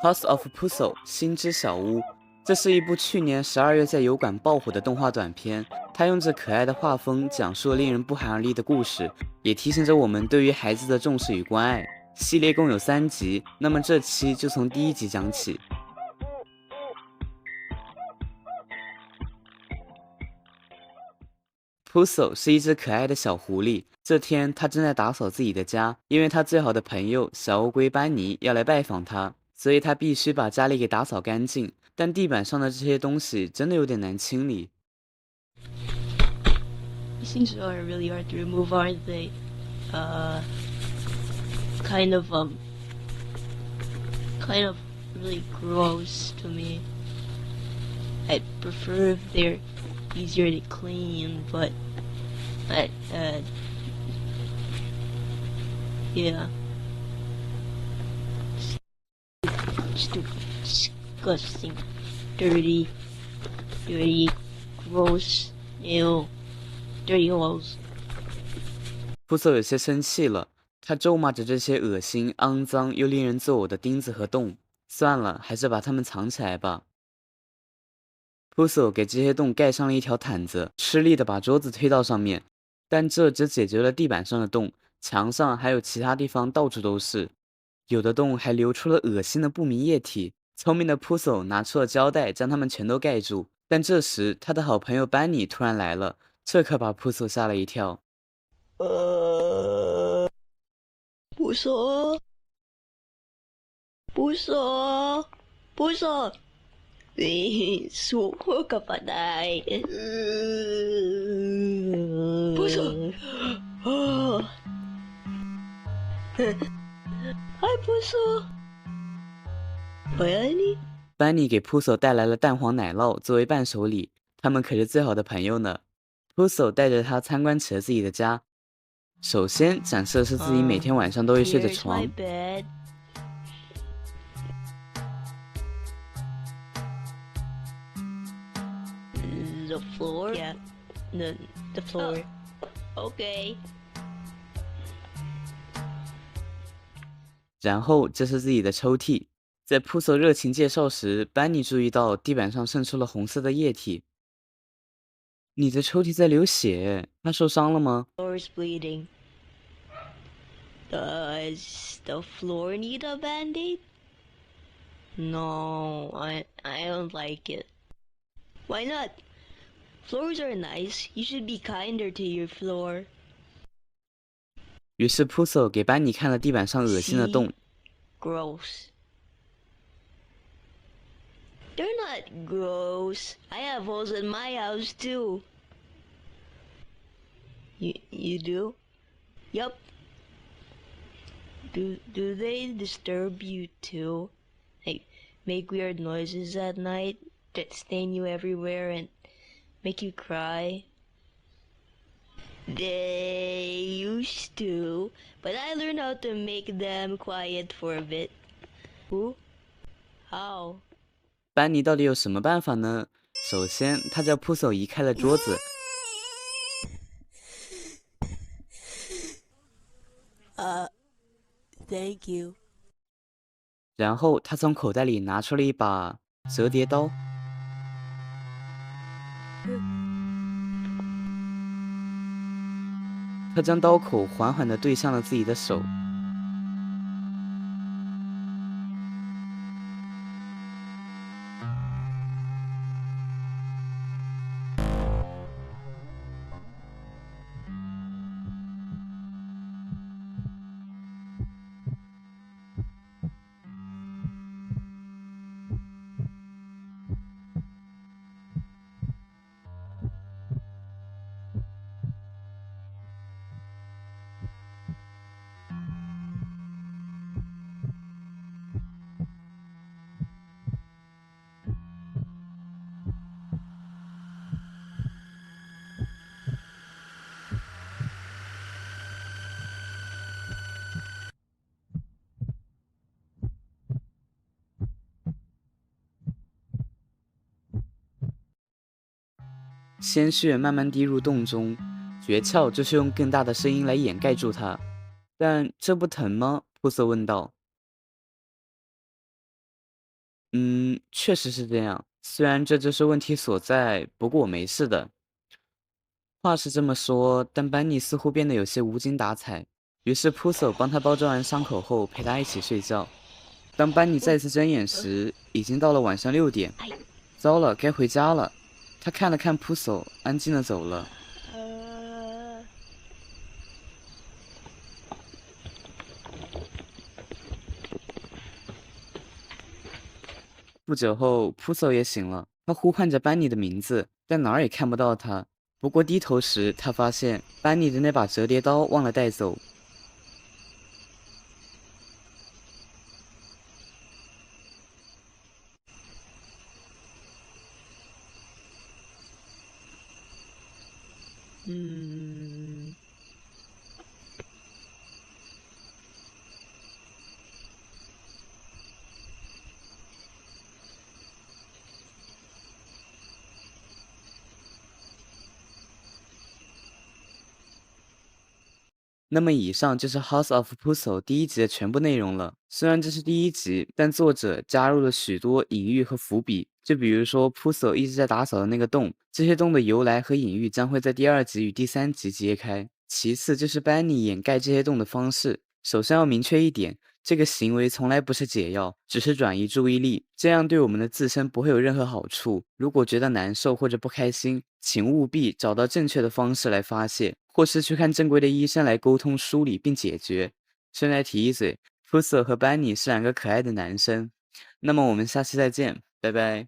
House of Puzzle 星之小屋，这是一部去年12月在油管爆火的动畫短片。它用着可愛的畫風，講述了令人不寒而栗的故事，也提醒着我們對於孩子的重視與關愛。系列共有3集，那麼這期就從第1集講起。Puzzle 是一隻可愛的小狐狸。這天，他正在打掃自己的家，因為他最好的朋友小烏龜班尼要來拜訪他，所以他必須把家裡給打掃乾淨。但地板上的這些東西真的有點難清理。These things are really hard to remove, aren't they? Kind of really gross to me. I'd prefer if they're easier to clean, but yeah. Stupid, disgusting, dirty, gross, ew, dirty holes. Puzzle 有些生氣了，他咒罵着这些惡心、骯髒又令人作嘔的釘子和洞。算了，還是把它們藏起來吧。Puzzle 給這些洞蓋上了一條毯子，吃力地把桌子推到上面，但這只解決了地板上的洞，牆上還有其他地方到處都是，有的洞還流出了惡心的不明液體。聰明的 Puzzle 拿出了膠帶，將它們全都蓋住。但這時，他的好朋友班尼突然來了，這可把 Puzzle 嚇了一跳。Puzzle，suko ka pa day. Puzzle. Hi, Puzzle.班尼給 Puzzle 帶來了蛋黃奶酪作為伴手禮，他們可是最好的朋友呢。Puzzle 帶着他參觀起了自己的家。首先展示的是自己每天晚上都會睡的床。The floor? Yeah, the floor. Okay. 然後這是自己的抽屜。在 Puzzle 熱情介紹時，班尼注意到地板上滲出了紅色的液體。你的抽屜在流血，他受傷了嗎？ Floor is bleeding. Does the floor need a band-aid? No, I don't like it. Why not? Floors are nice. You should be kinder to your floor. 於是 Puzzle 給班尼看了地板上惡心的洞。Gross. They're not gross. I have holes in my house too. You do? Yup. Do they disturb you too? Like make weird noises at night that stain you everywhere and make you cry? They used to, but I learned how to make them quiet for a bit. Who? How? 班尼到底有什麼辦法呢？首先，他叫 Puzzle 移開了桌子。Thank you. 然後他從口袋裡拿出了一把折疊刀。他將刀口緩緩地對向了自己的手。鮮血慢慢滴入洞中，訣竅就是用更大的聲音來掩蓋住它。但這不疼嗎？Puzzle問道。確實是這樣。雖然這就是問題所在，不過我沒事的。話是這麼說，但班尼似乎變得有些無精打采。於是撲手幫他包紮完傷口後，陪他一起睡覺。當班尼再次睜眼時，已經到了晚上6點。糟了，該回家了。他看了看撲手，安靜的走了。不久後，撲手也醒了，他呼喚着班尼的名字，但哪兒也看不到他。不過低頭時，他發現班尼的那把折疊刀忘了帶走。那麼以上就是《House of Puzzle》第1集的全部內容了。雖然這是第1集，但作者加入了許多隱喻和伏筆。就比如說，Puzzle一直在打掃的那個洞，這些洞的由來和隱喻將會在第2集與第3集揭開。其次就是班尼掩蓋這些洞的方式。首先要明確一點，這個行為從來不是解藥，只是轉移注意力，這樣對我們的自身不會有任何好處。如果覺得難受或者不開心，請務必找到正確的方式來發洩，或是去看正規的醫生來溝通梳理並解決。順帶提一嘴，Puzzle和班尼是2個可愛的男生。那麼我們下期再見，拜拜。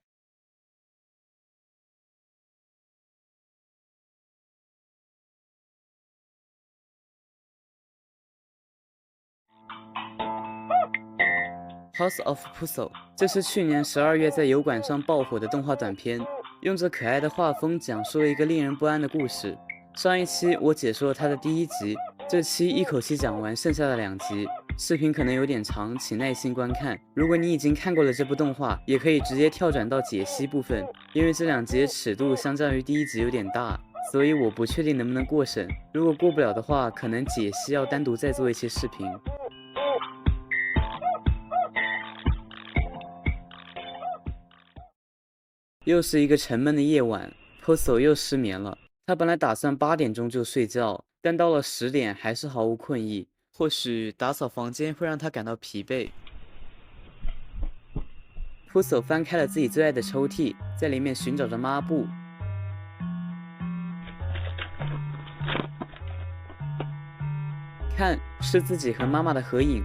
House of Puzzle， 這是去年12月在油管上爆火的動畫短片，用着可愛的畫風講述了一個令人不安的故事。上一期我解說了它的第1集，這期一口氣講完剩下的2集。視頻可能有點長，請耐心觀看。如果你已經看過了這部動畫，也可以直接跳轉到解析部分，因為這2集的尺度相較於第1集有點大，所以我不確定能不能過審。如果過不了的話，可能解析要單獨再做一期視頻。又是一個沉悶的夜晚 ，Puzzle 又失眠了。他本來打算8點鐘就睡覺，但到了10點還是毫無困意。或許打掃房間會讓他感到疲憊。Puzzle 翻開了自己最愛的抽屜，在裡面尋找着抹布。看，是自己和媽媽的合影。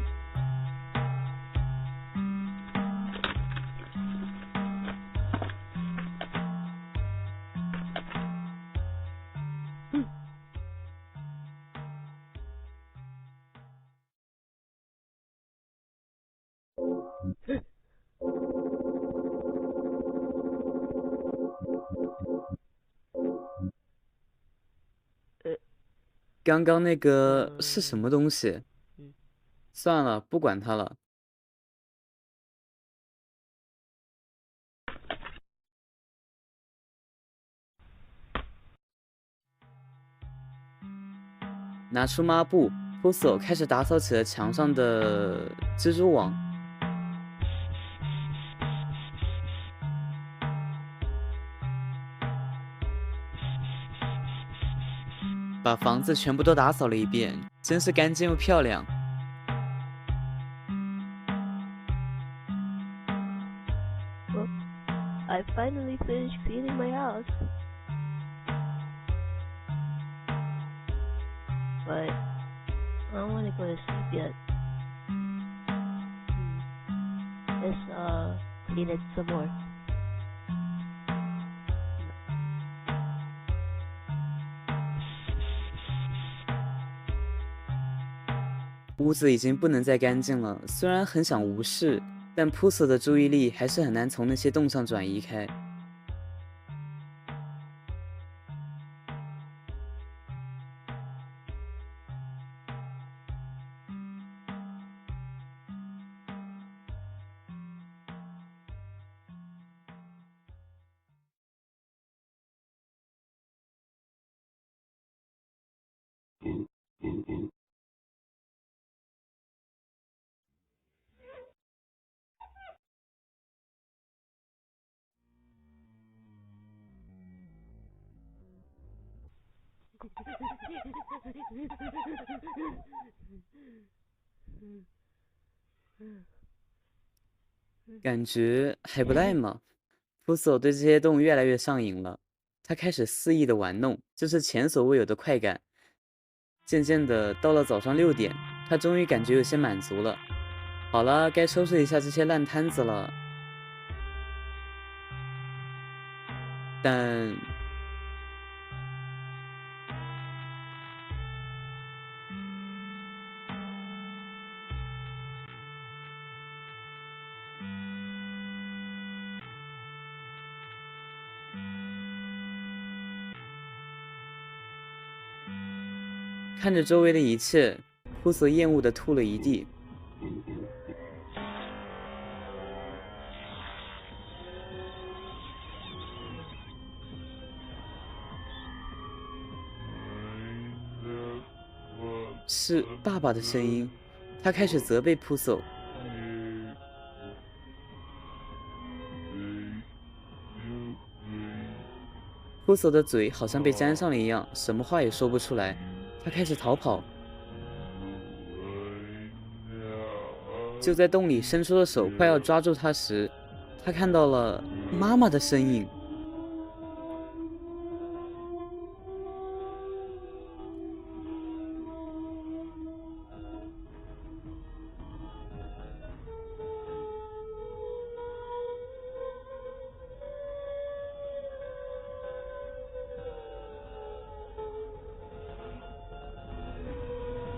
刚剛那個是什麼東西？算了，不管它了。拿出抹布，Puzzle開始打掃起了牆上的蜘蛛網。把房子全部都打掃了一遍，真是乾淨又漂亮。Well, I finally finished cleaning my house. But I don't want to go to sleep yet. Let's clean it some more. 屋子已經不能再乾淨了，雖然很想無視，但Puzzle的注意力還是很難從那些洞上轉移開。感觉還不賴嘛。撲索對這些動物越來越上癮了，他開始肆意的玩弄，這是前所未有的快感。漸漸的，到了早上6點，他終於感覺有些滿足了。好了，該收拾一下這些爛攤子了。但看着周圍的一切，撲索厭惡地吐了一地。是爸爸的聲音，他開始責備撲索。撲索的嘴好像被粘上了一樣，什麼話也說不出來。他開始逃跑。就在洞裡伸出了手，快要抓住他時，他看到了媽媽的身影。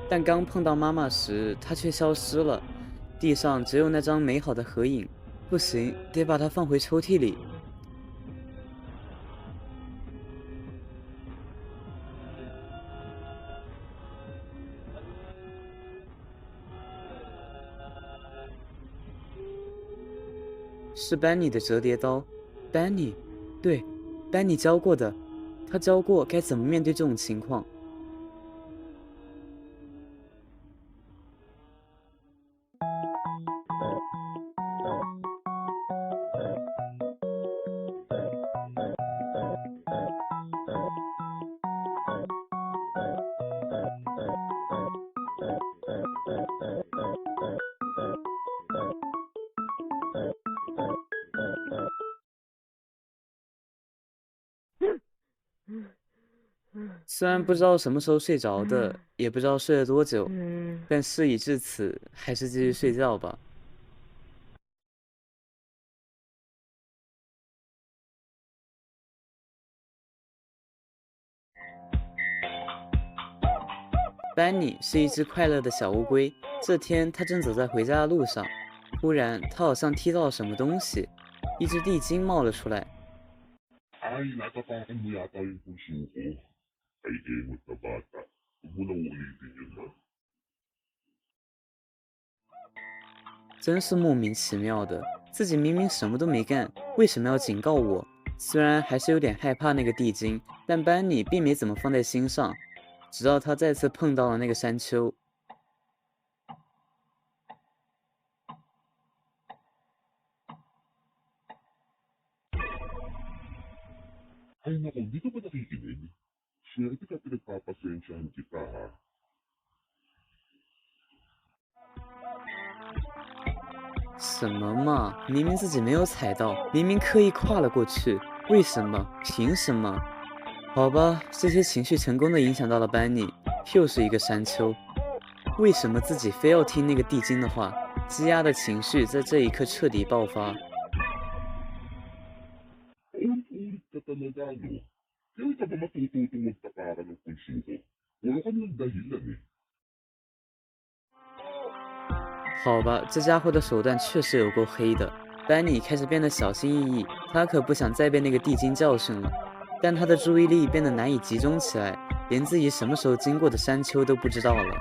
但剛碰到媽媽時，她卻消失了，地上只有那張美好的合影。不行，得把它放回抽屉裡。是班尼的折疊刀，班尼，对，班尼教过的，他教過該怎麼面對這種情況。雖然不知道什麼時候睡着的，也不知道睡了多久，但事已至此，還是繼續睡覺吧。班尼是一隻快樂的小烏龜。這天，他正走在回家的路上，忽然，他好像踢到了什麼東西，一隻地精冒了出來。真是莫名其妙的，自己明明什麼都沒幹，為什麼要警告我？雖然還是有點害怕那個地精，但班尼並沒怎麼放在心上。直到他再次碰到了那個山丘。什麼嘛，明明自己沒有踩到，明明刻意跨了過去，為什麼？憑什麼？好吧，這些情緒成功的影響到了班尼，又是一個山丘。為什麼自己非要聽那個地精的話？積壓的情緒在這一刻徹底爆發。好吧，這家伙的手段確實有夠黑的。班尼開始變得小心翼翼，他可不想再被那個地精教訓了。但他的注意力變得難以集中起來，連自己什麼時候經過的山丘都不知道了。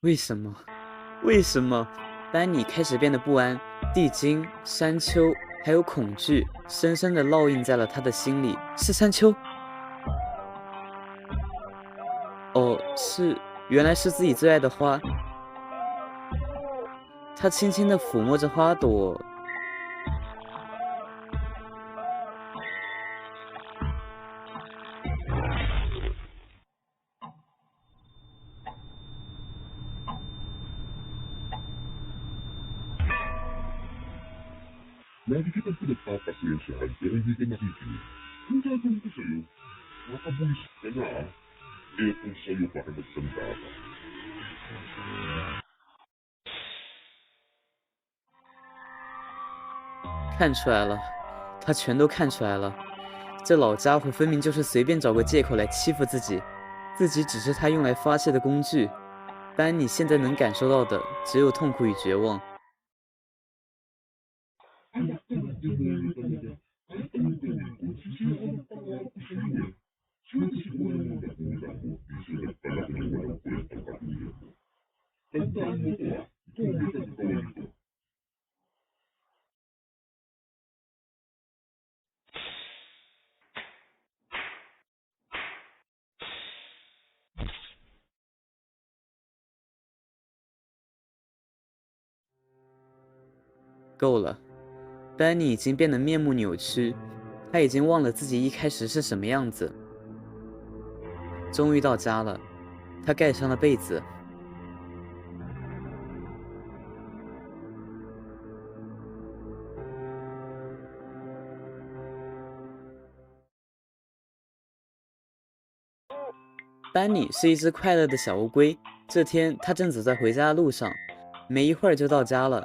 為什麼？為什麼？班尼開始變得不安，地精、山丘還有恐懼，深深地烙印在了他的心裡。是山丘？哦，原來是自己最愛的花。他輕輕地撫摸着花朵。Lagi kitang pinagpapasensyahan pero hindi ka nakikinig. Ang gagawin ko sa'yo, nakabulis ka na ah. Etong sa'yo para magsanda ka. 看出来了，他全都看出来了。这老家伙分明就是随便找个借口来欺負自己，自己只是他用来发泄的工具。班尼现在能感受到的只有痛苦与絕望。够了，班尼已经变得面目扭曲，他已经忘了自己一開始是什麼樣子。終於到家了，他蓋上了被子。班尼是一隻快樂的小烏龜，這天他正走在回家的路上，沒一會兒就到家了。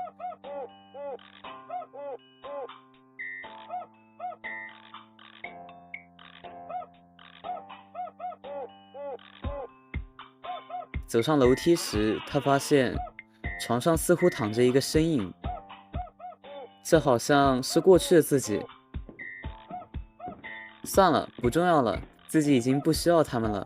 走上樓梯時，他發現床上似乎躺着一個身影，這好像是過去的自己。算了，不重要了，自己已經不需要他們了。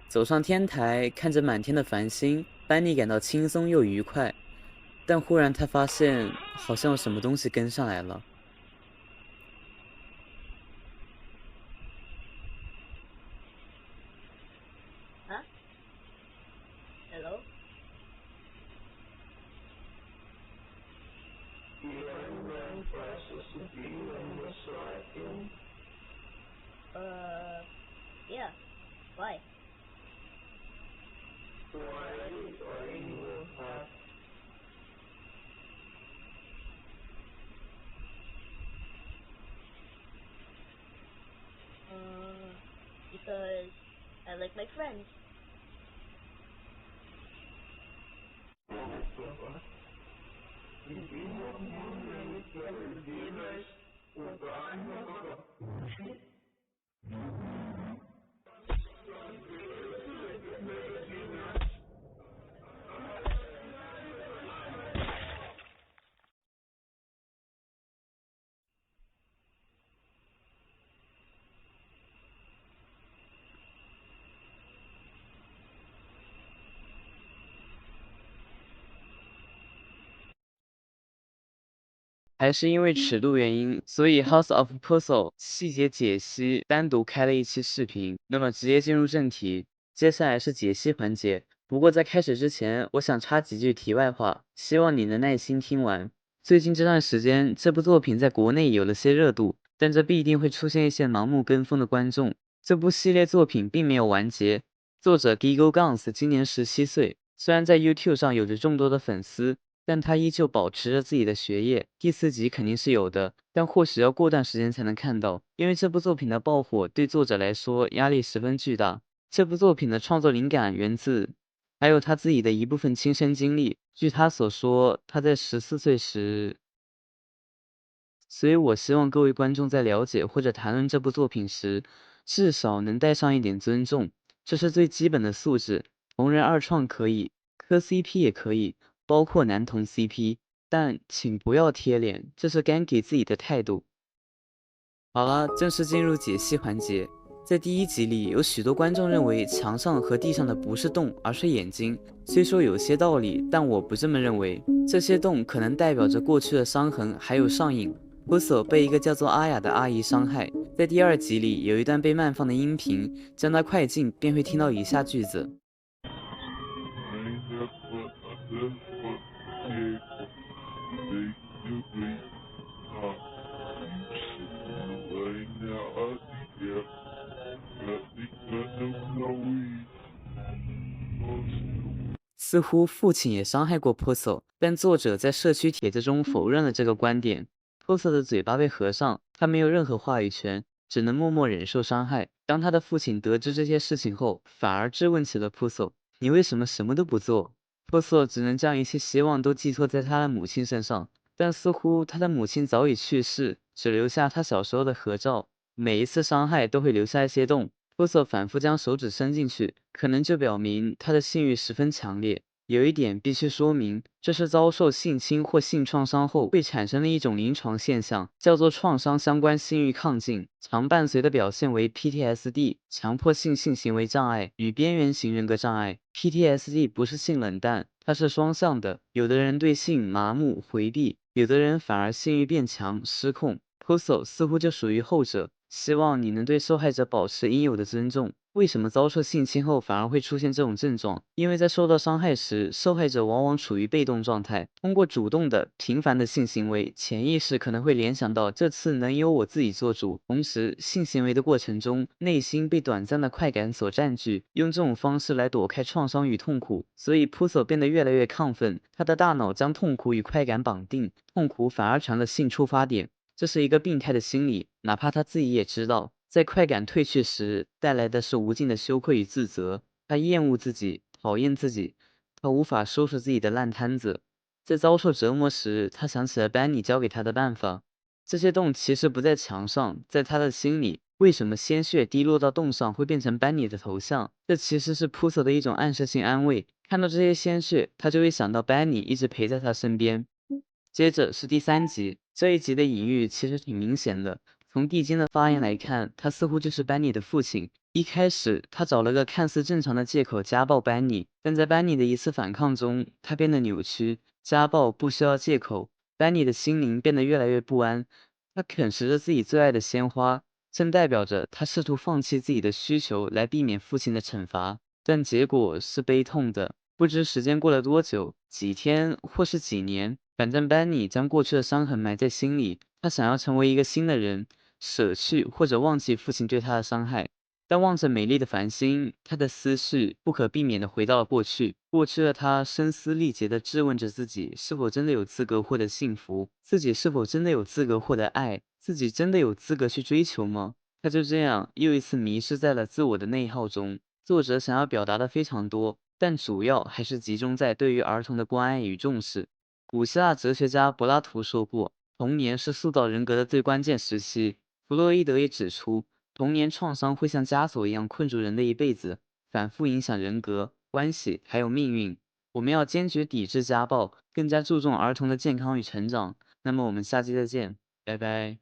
走上天台，看着滿天的繁星，班尼感到輕鬆又愉快。但忽然他發現，好像有什麼東西跟上來了。Huh? Hello? Yeah. Why? Because I like my friends.還是因為尺度原因，所以 House of Puzzle 細節解析單獨開了一期視頻。那麼直接進入正題，接下來是解析環節。不過在開始之前，我想插幾句題外話，希望你能耐心聽完。最近這段時間，這部作品在國內有了些熱度，但這必定會出現一些盲目跟風的觀眾。這部系列作品並沒有完結。作者 Gigo Guns 今年17歲，雖然在 YouTube 上有着眾多的粉絲。但他依舊保持着自己的學業，第4集肯定是有的，但或許要過段時間才能看到，因為這部作品的爆火對作者來說壓力十分巨大。這部作品的創作靈感源自，還有他自己的一部分親身經歷。據他所說，他在14歲時，所以我希望各位觀眾在了解或者談論這部作品時，至少能帶上一點尊重，這是最基本的素質。同人二創可以，磕 CP 也可以。包括男同 CP， 但請不要貼臉，這是該給自己的態度。好了，正式進入解析環節。在第一集裡，有許多觀眾認為牆上和地上的不是洞，而是眼睛。雖說有些道理，但我不這麼認為。這些洞可能代表着過去的傷痕，還有上癮。普索被一個叫做阿雅的阿姨傷害。在第2集裡，有一段被慢放的音頻，將它快進，便會聽到以下句子。似乎父親也傷害過普索，但作者在社區帖子中否認了這個觀點。普索的嘴巴被合上，他沒有任何話語權，只能默默忍受傷害。當他的父親得知這些事情後，反而質問起了普索：“你為什麼什麼都不做？”普索只能將一切希望都寄托在他的母親身上，但似乎他的母親早已去世，只留下他小時候的合照。每一次傷害都會留下一些洞。普索反覆將手指伸進去，可能就表明他的性慾十分強烈。有一點必須說明，這是遭受性侵或性創傷後會產生的一種臨床現象，叫做創傷相關性慾亢進，常伴隨的表現為 PTSD 強迫性行為障礙與邊緣型人格障礙。PTSD 不是性冷淡，它是雙向的，有的人對性麻木回避，有的人反而性慾變強失控。普索似乎就屬於後者。希望你能對受害者保持應有的尊重。為什麼遭受性侵後反而會出現這種症狀？因為在受到傷害時，受害者往往處於被動狀態，通過主動的、頻繁的性行為，潛意識可能會聯想到這次能由我自己做主。同時，性行為的過程中，內心被短暫的快感所佔據，用這種方式來躲開創傷與痛苦。所以，普索變得越來越亢奮，他的大腦將痛苦與快感綁定，痛苦反而成了性觸發點。這是一個病態的心理，哪怕他自己也知道，在快感褪去時，帶來的是無盡的羞愧與自責。他厭惡自己，討厭自己，他無法收拾自己的爛攤子。在遭受折磨時，他想起了班尼教給他的辦法。這些洞其實不在牆上，在他的心裡。為什麼鮮血滴落到洞上會變成班尼的頭像？這其實是普索的一種暗示性安慰。看到這些鮮血，他就會想到班尼一直陪在他身邊。接着是第3集，這一集的隱喻其實挺明顯的。從蒂金的發言來看，他似乎就是班尼的父親。一開始，他找了個看似正常的借口家暴班尼，但在班尼的一次反抗中，他變得扭曲。家暴不需要借口，班尼的心靈變得越來越不安。他啃食着自己最愛的鮮花，正代表着他試圖放棄自己的需求來避免父親的懲罰，但結果是悲痛的。不知時間過了多久，幾天或是幾年。反正班尼將過去的傷痕埋在心裡，他想要成為一個新的人，捨去或者忘記父親對他的傷害。但望着美麗的繁星，他的思緒不可避免地回到了過去。過去的他聲嘶力竭地質問着自己，是否真的有資格獲得幸福？自己是否真的有資格獲得愛？自己真的有資格去追求嗎？他就這樣又一次迷失在了自我的內耗中。作者想要表達的非常多，但主要還是集中在對於兒童的關愛與重視。古希臘哲學家柏拉圖說過，童年是塑造人格的最關鍵時期。弗洛伊德也指出，童年創傷會像枷鎖一樣困住人的一輩子，反覆影響人格、關係還有命運。我們要堅決抵制家暴，更加注重兒童的健康與成長。那麼我們下期再見，拜拜。